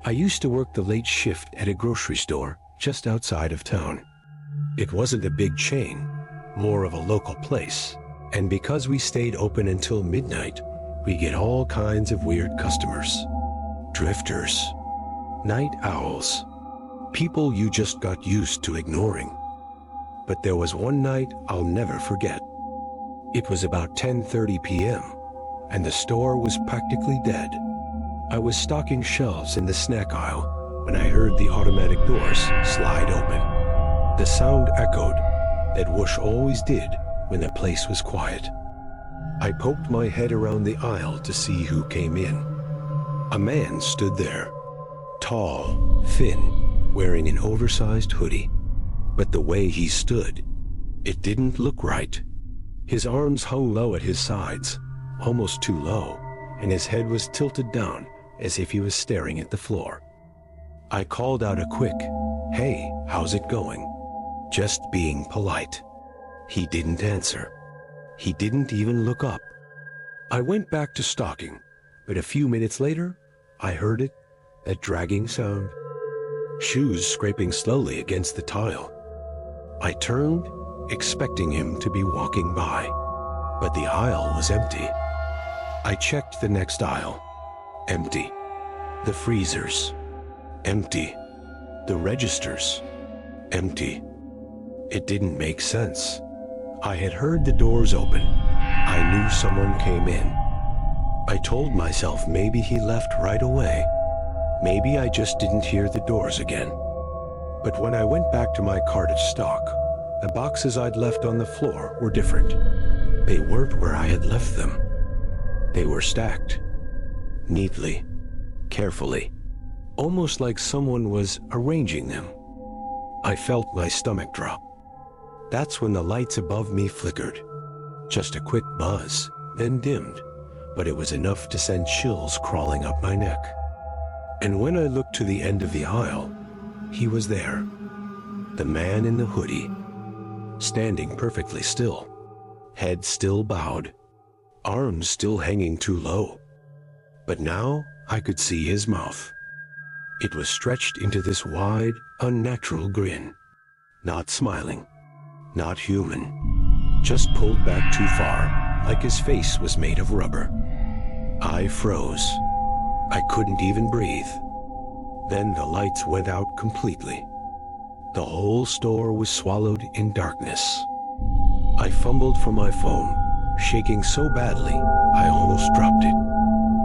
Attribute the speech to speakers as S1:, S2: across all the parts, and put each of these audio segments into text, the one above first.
S1: I used to work the late shift at a grocery store just outside of town. It wasn't a big chain, more of a local place. And because we stayed open until midnight, we get all kinds of weird customers. Drifters, night owls, people you just got used to ignoring. But there was one night I'll never forget. It was about 10:30 p.m., and the store was practically dead. I was stocking shelves in the snack aisle when I heard the automatic doors slide open. The sound echoed that whoosh always did when the place was quiet. I poked my head around the aisle to see who came in. A man stood there, tall, thin, wearing an oversized hoodie. But the way he stood, it didn't look right. His arms hung low at his sides, almost too low, and his head was tilted down as if he was staring at the floor. I called out a quick, "Hey, how's it going?" Just being polite. He didn't answer. He didn't even look up. I went back to stalking, but a few minutes later, I heard it, that dragging sound. Shoes scraping slowly against the tile. I turned, expecting him to be walking by, but the aisle was empty. I checked the next aisle. Empty. The freezers. Empty. The registers. Empty. It didn't make sense. I had heard the doors open. I knew someone came in. I told myself maybe he left right away. Maybe I just didn't hear the doors again. But when I went back to my cart of stock, the boxes I'd left on the floor were different. They weren't where I had left them. They were stacked. Neatly. Carefully. Almost like someone was arranging them. I felt my stomach drop. That's when the lights above me flickered. Just a quick buzz, then dimmed, but it was enough to send chills crawling up my neck. And when I looked to the end of the aisle, he was there. The man in the hoodie, standing perfectly still, head still bowed, arms still hanging too low. But now I could see his mouth. It was stretched into this wide, unnatural grin. Not smiling, not human, just pulled back too far, like his face was made of rubber. I froze. I couldn't even breathe. Then the lights went out completely. The whole store was swallowed in darkness. I fumbled for my phone, shaking so badly I almost dropped it.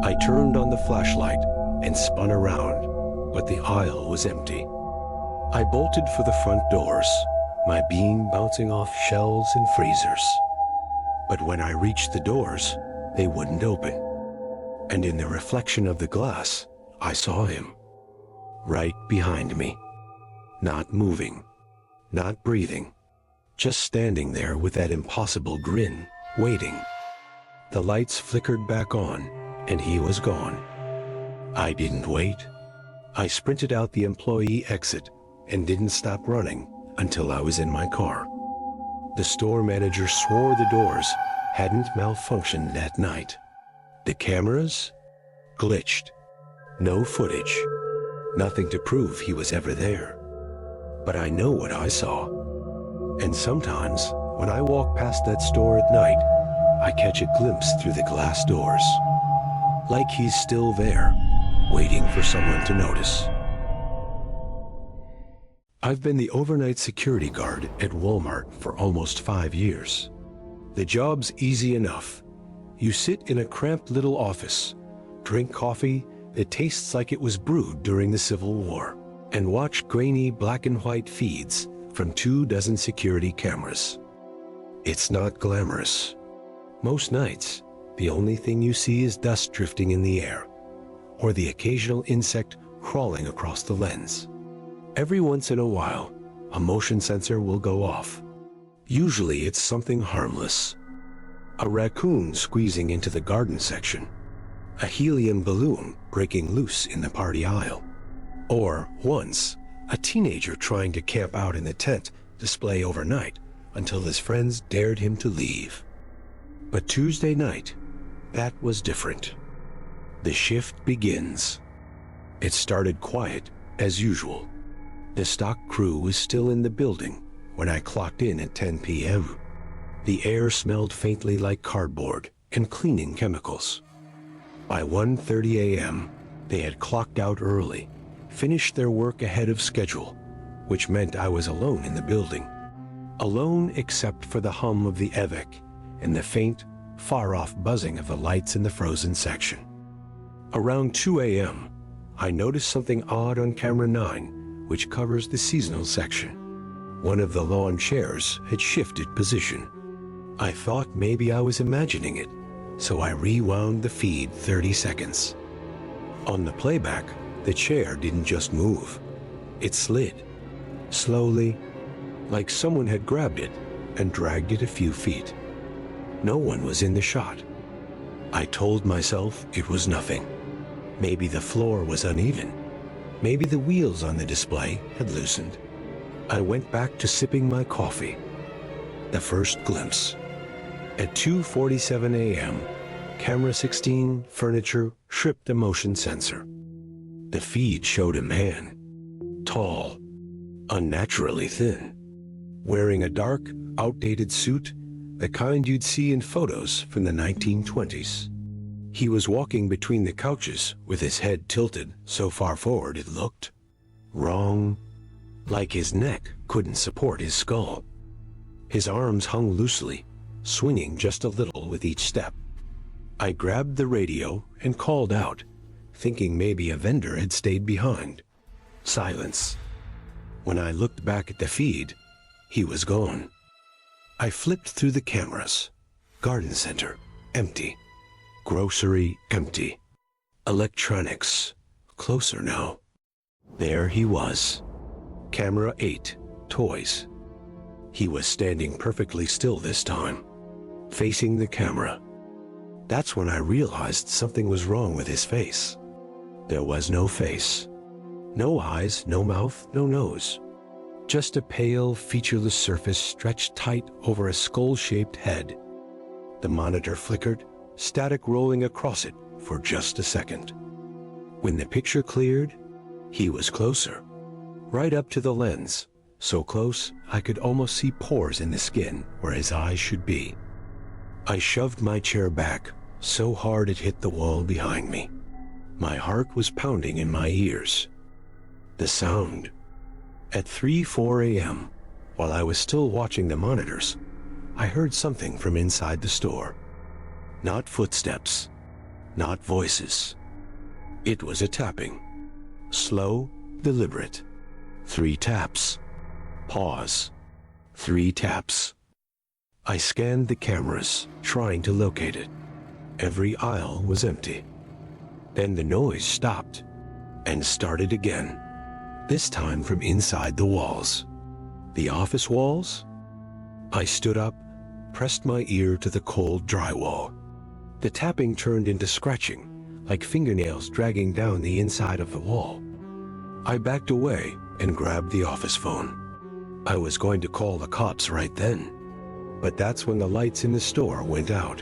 S1: I turned on the flashlight and spun around, but the aisle was empty. I bolted for the front doors, my beam bouncing off shelves and freezers. But when I reached the doors, they wouldn't open. And in the reflection of the glass, I saw him. Right behind me. Not moving. Not breathing. Just standing there with that impossible grin, waiting. The lights flickered back on, and he was gone. I didn't wait. I sprinted out the employee exit and didn't stop running until I was in my car. The store manager swore the doors hadn't malfunctioned that night. The cameras? Glitched. No footage. Nothing to prove he was ever there. But I know what I saw. And sometimes, when I walk past that store at night, I catch a glimpse through the glass doors. Like he's still there, waiting for someone to notice. I've been the overnight security guard at Walmart for almost 5 years. The job's easy enough. You sit in a cramped little office, drink coffee that tastes like it was brewed during the Civil War, and watch grainy black and white feeds from 24 security cameras. It's not glamorous. Most nights, the only thing you see is dust drifting in the air, or the occasional insect crawling across the lens. Every once in a while, a motion sensor will go off. Usually it's something harmless. A raccoon squeezing into the garden section. A helium balloon breaking loose in the party aisle. Or, once, a teenager trying to camp out in the tent display overnight until his friends dared him to leave. But Tuesday night, that was different. The shift begins. It started quiet, as usual. The stock crew was still in the building when I clocked in at 10 p.m. The air smelled faintly like cardboard and cleaning chemicals. By 1:30 a.m., they had clocked out early, finished their work ahead of schedule, which meant I was alone in the building. Alone except for the hum of the EVIC and the faint, far-off buzzing of the lights in the frozen section. Around 2 a.m., I noticed something odd on camera 9, which covers the seasonal section. One of the lawn chairs had shifted position. I thought maybe I was imagining it, so I rewound the feed 30 seconds. On the playback, the chair didn't just move. It slid, slowly, like someone had grabbed it and dragged it a few feet. No one was in the shot. I told myself it was nothing. Maybe the floor was uneven. Maybe the wheels on the display had loosened. I went back to sipping my coffee. The first glimpse. At 2:47 a.m., camera 16 furniture tripped a motion sensor. The feed showed a man, tall, unnaturally thin, wearing a dark, outdated suit, the kind you'd see in photos from the 1920s. He was walking between the couches with his head tilted so far forward it looked wrong, like his neck couldn't support his skull. His arms hung loosely, swinging just a little with each step. I grabbed the radio and called out, thinking maybe a vendor had stayed behind. Silence. When I looked back at the feed, he was gone. I flipped through the cameras. Garden center, empty. Grocery, empty. Electronics, closer now. There he was. Camera 8, toys. He was standing perfectly still this time, facing the camera. That's when I realized something was wrong with his face. There was no face. No eyes, no mouth, no nose. Just a pale, featureless surface stretched tight over a skull-shaped head. The monitor flickered, static rolling across it for just a second. When the picture cleared, he was closer, right up to the lens, so close I could almost see pores in the skin where his eyes should be. I shoved my chair back so hard it hit the wall behind me. My heart was pounding in my ears. The sound. At 3:04 a.m., while I was still watching the monitors, I heard something from inside the store. Not footsteps, not voices. It was a tapping. Slow, deliberate. 3 taps. Pause. 3 taps. I scanned the cameras, trying to locate it. Every aisle was empty. Then the noise stopped and started again. This time from inside the walls. The office walls? I stood up, pressed my ear to the cold drywall. The tapping turned into scratching, like fingernails dragging down the inside of the wall. I backed away and grabbed the office phone. I was going to call the cops right then, but that's when the lights in the store went out.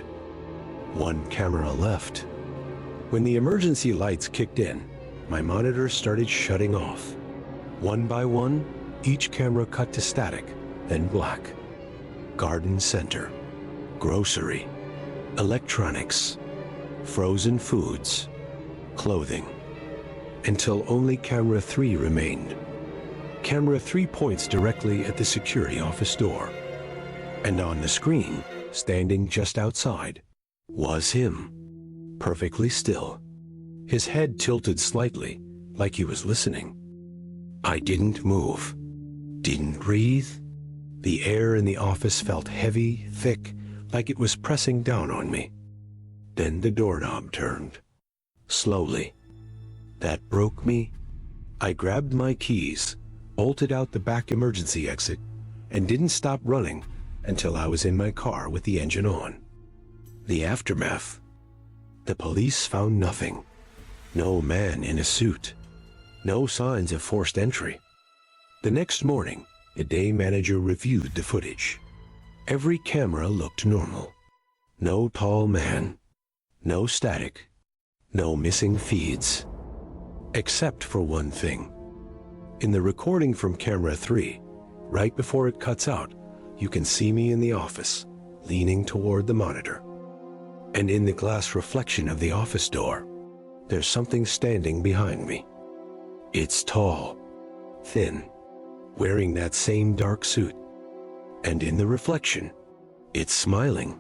S1: 1 camera left. When the emergency lights kicked in, my monitor started shutting off. One by one, each camera cut to static, then black. Garden center, grocery, electronics, frozen foods, clothing, until only camera 3 remained. Camera 3 points directly at the security office door, and on the screen, standing just outside, was him, perfectly still, his head tilted slightly, like he was listening. I didn't move, didn't breathe. The air in the office felt heavy, thick, like it was pressing down on me. Then the doorknob turned. Slowly. That broke me. I grabbed my keys, bolted out the back emergency exit, and didn't stop running until I was in my car with the engine on. The aftermath. The police found nothing. No man in a suit. No signs of forced entry. The next morning, the day manager reviewed the footage. Every camera looked normal. No tall man. No static. No missing feeds. Except for one thing. In the recording from camera 3, right before it cuts out, you can see me in the office, leaning toward the monitor. And in the glass reflection of the office door, there's something standing behind me. It's tall, thin, wearing that same dark suit. And in the reflection, it's smiling.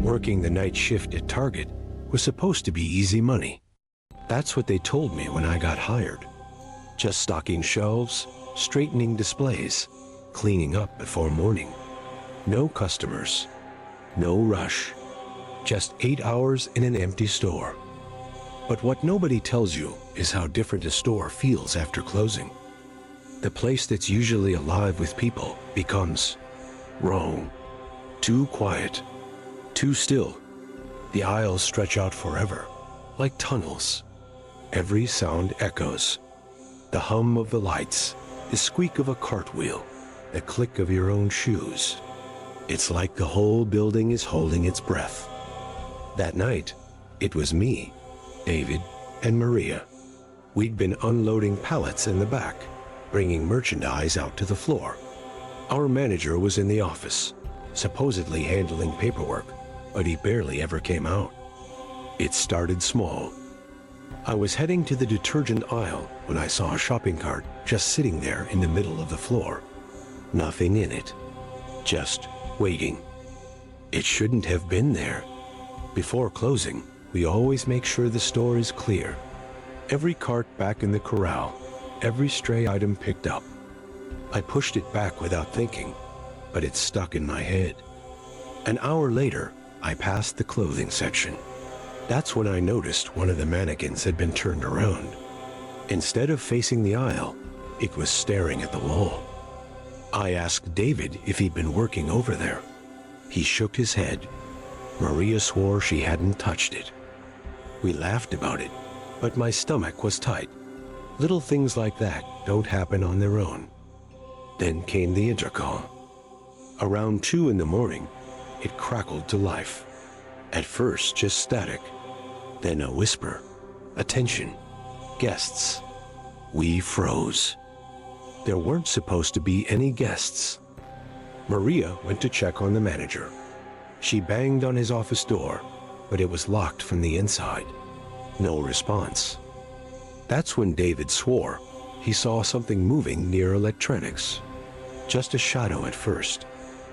S1: Working the night shift at Target was supposed to be easy money. That's what they told me when I got hired. Just stocking shelves, straightening displays, cleaning up before morning. No customers, no rush, just 8 hours in an empty store. But what nobody tells you is how different a store feels after closing. The place that's usually alive with people becomes wrong, too quiet, too still. The aisles stretch out forever, like tunnels. Every sound echoes. The hum of the lights, the squeak of a cartwheel, the click of your own shoes. It's like the whole building is holding its breath. That night, it was me, David, and Maria. We'd been unloading pallets in the back, bringing merchandise out to the floor. Our manager was in the office, supposedly handling paperwork, but he barely ever came out. It started small. I was heading to the detergent aisle when I saw a shopping cart just sitting there in the middle of the floor. Nothing in it, just waiting. It shouldn't have been there. Before closing, we always make sure the store is clear. Every cart back in the corral, every stray item picked up. I pushed it back without thinking, but it stuck in my head. An hour later, I passed the clothing section. That's when I noticed one of the mannequins had been turned around. Instead of facing the aisle, it was staring at the wall. I asked David if he'd been working over there. He shook his head. Maria swore she hadn't touched it. We laughed about it, but my stomach was tight. Little things like that don't happen on their own. Then came the intercom. Around 2 in the morning, it crackled to life. At first, just static. Then a whisper. Attention, guests. We froze. There weren't supposed to be any guests. Maria went to check on the manager. She banged on his office door, but it was locked from the inside. No response. That's when David swore he saw something moving near electronics. Just a shadow at first,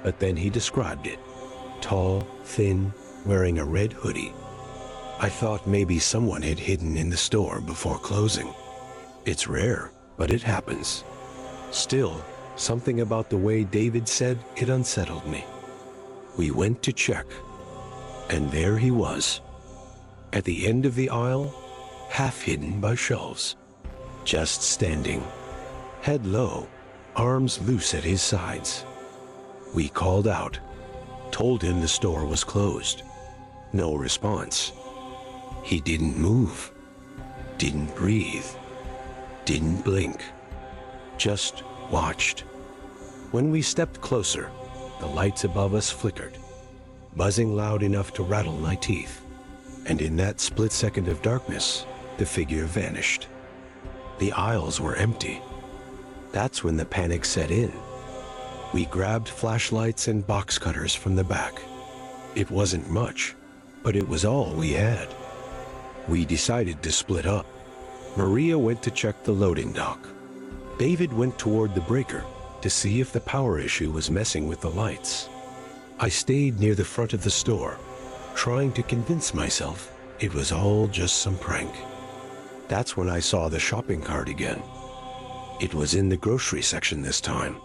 S1: but then he described it. Tall, thin, wearing a red hoodie. I thought maybe someone had hidden in the store before closing. It's rare, but it happens. Still, something about the way David said it unsettled me. We went to check, and there he was, at the end of the aisle, half hidden by shelves, just standing, head low, arms loose at his sides. We called out, told him the store was closed. No response. He didn't move, didn't breathe, didn't blink, just watched. When we stepped closer, the lights above us flickered, buzzing loud enough to rattle my teeth. And in that split second of darkness, the figure vanished. The aisles were empty. That's when the panic set in. We grabbed flashlights and box cutters from the back. It wasn't much, but it was all we had. We decided to split up. Maria went to check the loading dock. David went toward the breaker to see if the power issue was messing with the lights. I stayed near the front of the store, trying to convince myself it was all just some prank. That's when I saw the shopping cart again. It was in the grocery section this time,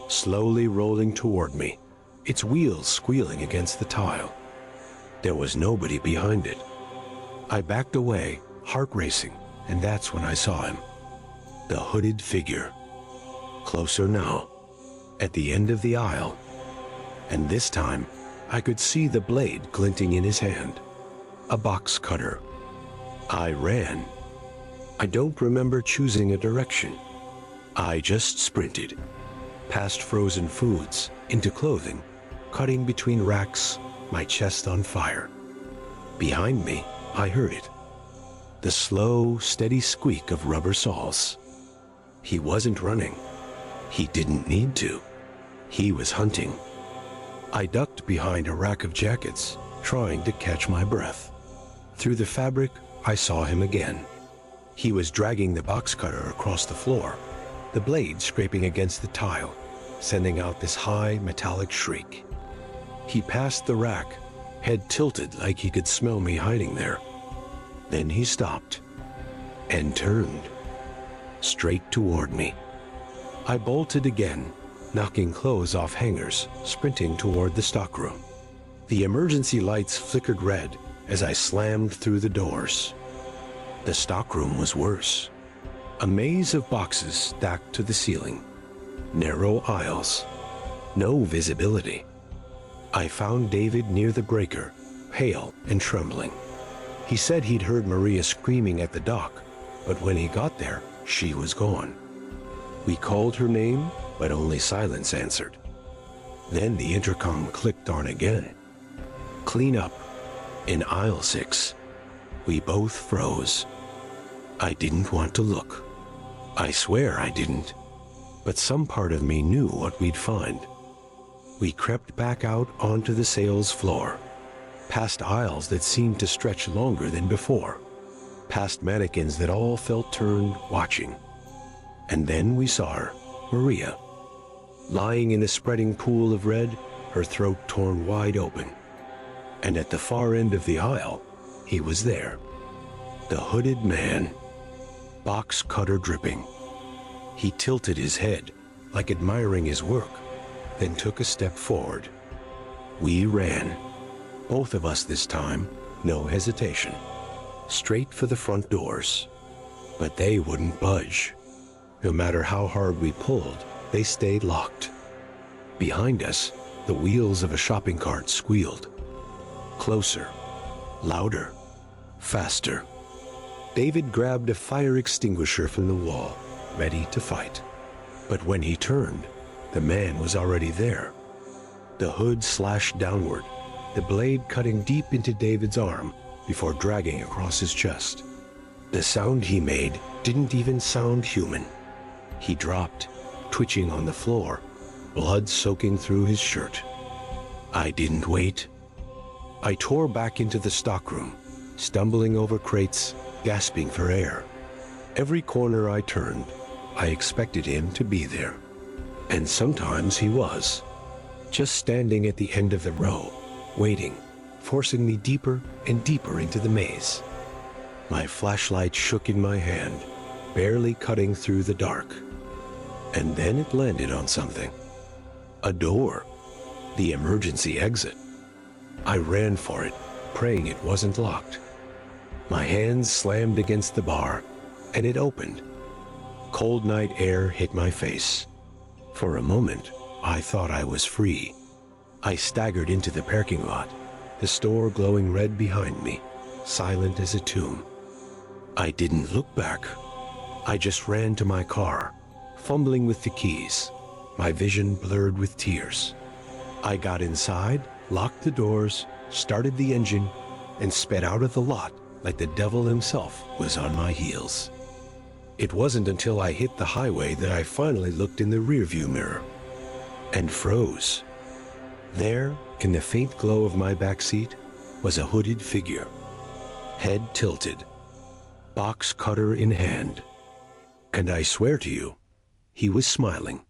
S1: slowly rolling toward me, its wheels squealing against the tile. There was nobody behind it. I backed away, heart racing, and that's when I saw him. The hooded figure. Closer now, at the end of the aisle. And this time, I could see the blade glinting in his hand. A box cutter. I ran. I don't remember choosing a direction. I just sprinted, past frozen foods, into clothing, cutting between racks, my chest on fire. Behind me, I heard it. The slow, steady squeak of rubber soles. He wasn't running. He didn't need to. He was hunting. I ducked behind a rack of jackets, trying to catch my breath. Through the fabric, I saw him again. He was dragging the box cutter across the floor, the blade scraping against the tile, sending out this high, metallic shriek. He passed the rack, head tilted like he could smell me hiding there. Then he stopped and turned straight toward me. I bolted again, knocking clothes off hangers, sprinting toward the stockroom. The emergency lights flickered red as I slammed through the doors. The stockroom was worse. A maze of boxes stacked to the ceiling. Narrow aisles. No visibility. I found David near the breaker, pale and trembling. He said he'd heard Maria screaming at the dock, but when he got there, she was gone. We called her name, but only silence answered. Then the intercom clicked on again. Clean up. In aisle 6. We both froze. I didn't want to look. I swear I didn't. But some part of me knew what we'd find. We crept back out onto the sales floor, past aisles that seemed to stretch longer than before, past mannequins that all felt turned, watching. And then we saw her, Maria, lying in a spreading pool of red, her throat torn wide open. And at the far end of the aisle, he was there. The hooded man, box cutter dripping. He tilted his head, like admiring his work, then took a step forward. We ran. Both of us this time, no hesitation. Straight for the front doors. But they wouldn't budge. No matter how hard we pulled, they stayed locked. Behind us, the wheels of a shopping cart squealed. Closer, louder, faster. David grabbed a fire extinguisher from the wall, ready to fight. But when he turned, the man was already there. The hood slashed downward, the blade cutting deep into David's arm before dragging across his chest. The sound he made didn't even sound human. He dropped, twitching on the floor, blood soaking through his shirt. I didn't wait. I tore back into the stockroom, stumbling over crates, gasping for air. Every corner I turned, I expected him to be there. And sometimes he was, just standing at the end of the row, waiting, forcing me deeper and deeper into the maze. My flashlight shook in my hand, barely cutting through the dark. And then it landed on something. A door. The emergency exit. I ran for it, praying it wasn't locked. My hands slammed against the bar, and it opened. Cold night air hit my face. For a moment, I thought I was free. I staggered into the parking lot, the store glowing red behind me, silent as a tomb. I didn't look back. I just ran to my car, fumbling with the keys, my vision blurred with tears. I got inside, locked the doors, started the engine, and sped out of the lot like the devil himself was on my heels. It wasn't until I hit the highway that I finally looked in the rearview mirror and froze. There, in the faint glow of my backseat, was a hooded figure, head tilted, box cutter in hand. And I swear to you, he was smiling.